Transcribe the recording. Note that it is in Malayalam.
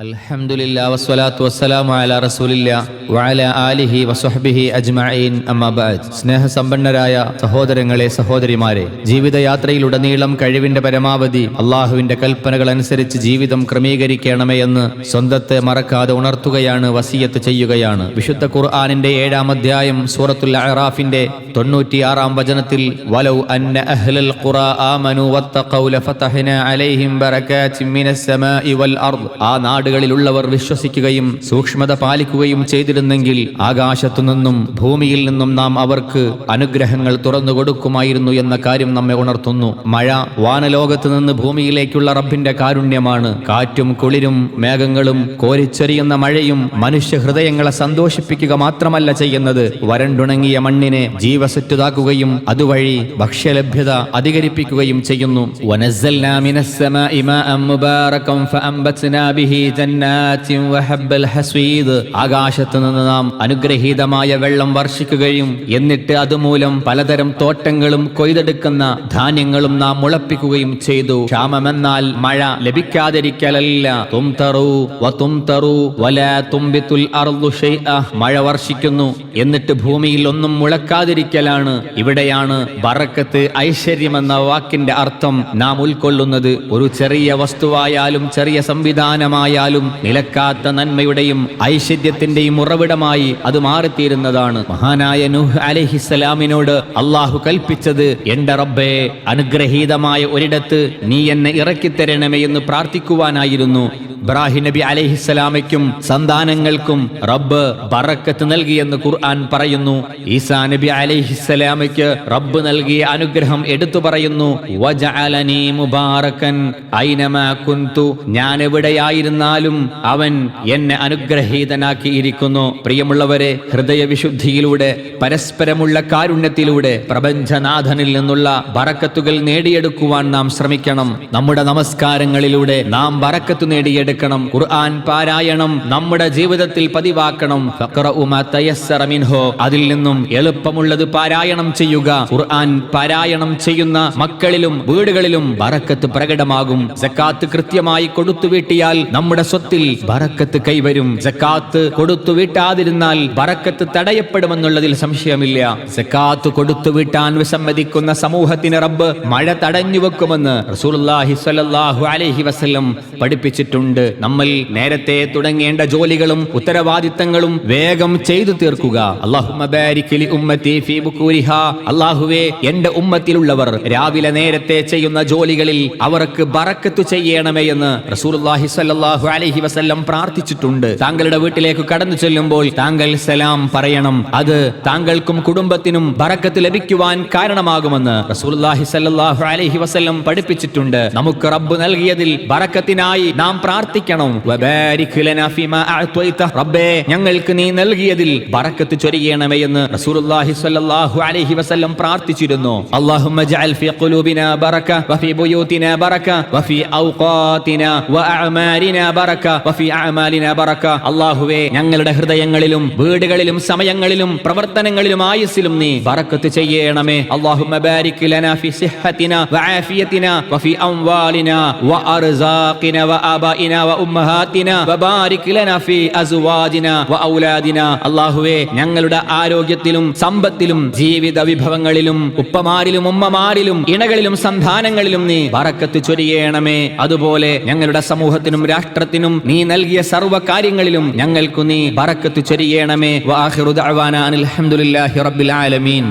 അൽഹംദുലില്ലാ വസ്സലാത്തു വസ്സലാമു അലാ റസൂലില്ലാ വഅലാ ആലിഹി വസ്വഹ്ബിഹി അജ്മഈൻ അമ്മാ ബഅദ്. സ്നേഹസമ്പന്നരായ സഹോദരങ്ങളെ, സഹോദരിമാരെ, ജീവിതയാത്രയിലുടനീളം കഴിവിന്റെ പരമാവധി അള്ളാഹുവിന്റെ കൽപ്പനകൾ അനുസരിച്ച് ജീവിതം ക്രമീകരിക്കണമേ എന്ന് സ്വന്തത്തെ മറക്കാതെ ഉണർത്തുകയാണ്, വസിയത്ത് ചെയ്യുകയാണ്. വിശുദ്ധ ഖുർആനിന്റെ 7-ാം അധ്യായം സൂറത്തുൽ അഅറാഫിന്റെ 96-ാം വചനത്തിൽ വലൗ അന്ന അഹ്ലൽ ഖുറാ ആമനു വത്തഖൗ ലഫതഹ്നാ അലൈഹിം ബറകാതിൻ മിനസ് സമാഇ വൽ അർദ്, ആ നാടുകളിലുള്ളവർ വിശ്വസിക്കുകയും സൂക്ഷ്മത പാലിക്കുകയും ചെയ്തിരുന്നെങ്കിൽ ആകാശത്തുനിന്നും ഭൂമിയിൽ നിന്നും നാം അവർക്ക് അനുഗ്രഹങ്ങൾ തുറന്നു കൊടുക്കുമായിരുന്നു എന്ന കാര്യം നമ്മെ ഉണർത്തുന്നു. മഴ വാനലോകത്ത് നിന്ന് ഭൂമിയിലേക്കുള്ള റബ്ബിന്റെ കാരുണ്യമാണ്. കാറ്റും കുളിരും മേഘങ്ങളും കോരിച്ചൊരിയുന്ന മഴയും മനുഷ്യ ഹൃദയങ്ങളെ സന്തോഷിപ്പിക്കുക മാത്രമല്ല ചെയ്യുന്നത്, വരണ്ടുണങ്ങിയ മണ്ണിനെ ജീവസറ്റുതാക്കുകയും അതുവഴി ഭക്ഷ്യലഭ്യത അധികരിപ്പിക്കുകയും ചെയ്യുന്നു. വനസ്സൽനാ മിനസ് സമാഇ മാഅൻ മുബാറകൻ ഫഅംബത്നാ ബിഹി ജന്നാത്തിൻ വഹബ്ബൽ ഹസ്വീദ്, ആകാശത്ത് നിന്ന് നാം അനുഗ്രഹീതമായ വെള്ളം വർഷിക്കുകയും എന്നിട്ട് അതുമൂലം പലതരം തോട്ടങ്ങളും കൊയ്തെടുക്കുന്ന ധാന്യങ്ങളും നാം മുളപ്പിക്കുകയും ചെയ്തു. ക്ഷാമമെന്നാൽ മഴ ലഭിക്കാതിരിക്കലല്ല. തുംതറു വതുംതറു വലാ തുംബിതുൽ അർദു ശൈഅ, മഴ വർഷിക്കുന്നു എന്നിട്ട് ഭൂമിയിൽ ഒന്നും മുളക്കാതിരിക്കലാണ്. ഇവിടെയാണ് ബറക്കത്ത്, ഐശ്വര്യമെന്ന വാക്കിന്റെ അർത്ഥം നാം ഉൾക്കൊള്ളുന്നത്. ഒരു ചെറിയ വസ്തുവായാലും ചെറിയ സംവിധാനമായാലും നിലക്കാത്ത നന്മയുടെയും ഐശ്വര്യത്തിന്റെയും ഉറവിടമായി അത് മാറിത്തീരുന്നതാണ്. മഹാനായ നൂഹ് അലൈഹിസ്സലാമിനോട് അള്ളാഹു കൽപ്പിച്ചത്, എന്റെ റബ്ബേ, അനുഗ്രഹീതമായ ഒരിടത്ത് നീ എന്നെ ഇറക്കിത്തരണമേ എന്ന് പ്രാർത്ഥിക്കുവാനായിരുന്നു. ഇബ്രാഹിം നബി അലൈഹിസ്സലാമയ്ക്കും സന്താനങ്ങൾക്കും റബ്ബ് ബറക്കത്ത് നൽകിയെന്ന് ഖുർആൻ പറയുന്നു. ഈസാ നബി അലൈഹിസ്സലാമയ്ക്ക് റബ്ബ് നൽകിയ അനുഗ്രഹം എടുത്തു പറയുന്നു. വജഅലനീ മുബാറകൻ ഐനമാ കുന്തു, ഞാൻ എവിടെയായിരുന്നാലും അവൻ എന്നെ അനുഗ്രഹീതനാക്കിയിരിക്കുന്നു. പ്രിയമുള്ളവരെ, ഹൃദയവിശുദ്ധിയിലൂടെ പരസ്പരമുള്ള കാരുണ്യത്തിലൂടെ പ്രപഞ്ചനാഥനിൽ നിന്നുള്ള ബറക്കത്തുകൾ നേടിയെടുക്കുവാൻ നാം ശ്രമിക്കണം. നമ്മുടെ നമസ്കാരങ്ങളിലൂടെ നാം ബറക്കത്ത് നേടിയെടുക്കണം. ഖുർആൻ പാരായണം നമ്മുടെ ജീവിതത്തിൽ പതിവാക്കണം. ഫഖറഉ മാ തയസ്സറ മിൻഹു, അതിൽ നിന്നും എളുപ്പമുള്ളത് പാരായണം ചെയ്യുക. ഖുർആൻ പാരായണം ചെയ്യുന്ന മക്കളിലും വീടുകളിലും ബറക്കത്ത് പ്രകടമാകും. സക്കാത്ത് കൃത്യമായി കൊടുത്തു വീട്ടിയാൽ നമ്മുടെ സ്വത്തിൽ ബറക്കത്ത് കൈവരും. സക്കാത്ത് കൊടുത്തു വീട്ടാതിരുന്നാൽ ബറക്കത്ത് തടയപ്പെടുമെന്നുള്ളതിൽ സംശയമില്ല. സക്കാത്ത് കൊടുത്തു വീട്ടാൻ വിസമ്മതിക്കുന്ന സമൂഹത്തിന് റബ്ബ് മഴ തടഞ്ഞു വെക്കുമെന്ന് റസൂലുള്ളാഹി സ്വല്ലല്ലാഹു അലൈഹി വസല്ലം പഠിപ്പിച്ചിട്ടുണ്ട്. നമ്മൾ നേരത്തെ തുടങ്ങേണ്ട ജോലികളും ഉത്തരവാദിത്തങ്ങളും വേഗം ചെയ്തു തീർക്കുക. അല്ലാഹുമ്മ ബാരിക് ലി ഉമ്മത്തി ഫീ ബുകൂരിഹാ, അല്ലാഹുവേ, എന്റെ ഉമ്മത്തിലുള്ളവർ രാവിലെ നേരത്തെ ചെയ്യുന്ന ജോലികളിൽ അവർക്ക് ബറക്കത്ത് ചെയ്യണമേ എന്ന് റസൂലുള്ളാഹി സ്വല്ലല്ലാഹു അലൈഹി വസല്ലം പ്രാർത്ഥിച്ചിട്ടുണ്ട്. താങ്കളുടെ വീട്ടിലേക്ക് കടന്നു ചെല്ലുമ്പോൾ താങ്കൾ സലാം പറയണം. അത് താങ്കൾക്കും കുടുംബത്തിനും ബറക്കത്ത് ലഭിക്കുവാൻ കാരണമാകുമെന്ന് റസൂലുള്ളാഹി സ്വല്ലല്ലാഹു അലൈഹി വസല്ലം പഠിപ്പിച്ചിട്ടുണ്ട്. നമുക്ക് റബ്ബ് നൽകിയതിൽ ബറക്കത്തിനായി നാം പ്രാർത്ഥിക്കണം. വബാരിക് ലനാ ഫീമാ അഅ്തൈത, റബ്ബേ, ഞങ്ങൾക്ക് നീ നൽകിയതിൽ ബറക്കത്ത് ചൊരിയണമേ എന്ന് റസൂലുള്ളാഹി സ്വല്ലല്ലാഹു അലൈഹി വസല്ലം പ്രാർത്ഥിച്ചിരുന്നു. അല്ലാഹുമ്മ ജഅൽ ഫീ ഖുലൂബിനാ ബറക വഫീ ബുയൂതിനാ ബറക വഫീ ഔഖാതിനാ വഅഅമാലിനാ ബറക വഫീ അഅമാലിനാ ബറക, അല്ലാഹുവേ, ഞങ്ങളുടെ ഹൃദയങ്ങളിലും വീടുകളിലും സമയങ്ങളിലും പ്രവർത്തനങ്ങളിലും ആയുസ്സിലും നീ ബറക്കത്ത് ചെയ്യണമേ. അല്ലാഹുമ്മ ബാരിക് ലനാ ഫീ സിഹ്ഹതിനാ വആഫിയതിനാ വഫീ അംവാലിനാ വഅർസാഖിനാ വആബാഇനാ വഉമ്മഹാതിനാ വബാരിക് ലനാ ഫീ അസ്വാജിനാ വഔലാദിനാ, അല്ലാഹുവേ, ഞങ്ങളുടെ ആരോഗ്യത്തിലും സമ്പത്തിലും ജീവിത വിഭവങ്ങളിലും ഉപ്പമാരിലും ഉമ്മമാരിലും ഇണകളിലും സന്താനങ്ങളിലും നീ ബറക്കത്ത് ചൊരിയണമേ. അതുപോലെ ഞങ്ങളുടെ സമൂഹത്തിനും രാഷ്ട്രത്തിനും നീ നൽകിയ സർവ്വ കാര്യങ്ങളിലും ഞങ്ങൾക്കു നീ ബറക്കത്ത് ചൊരിയണമേ. വആഖിറു ദഅവാനാ അനിൽ ഹംദുലില്ലാഹി റബ്ബിൽ ആലമീൻ.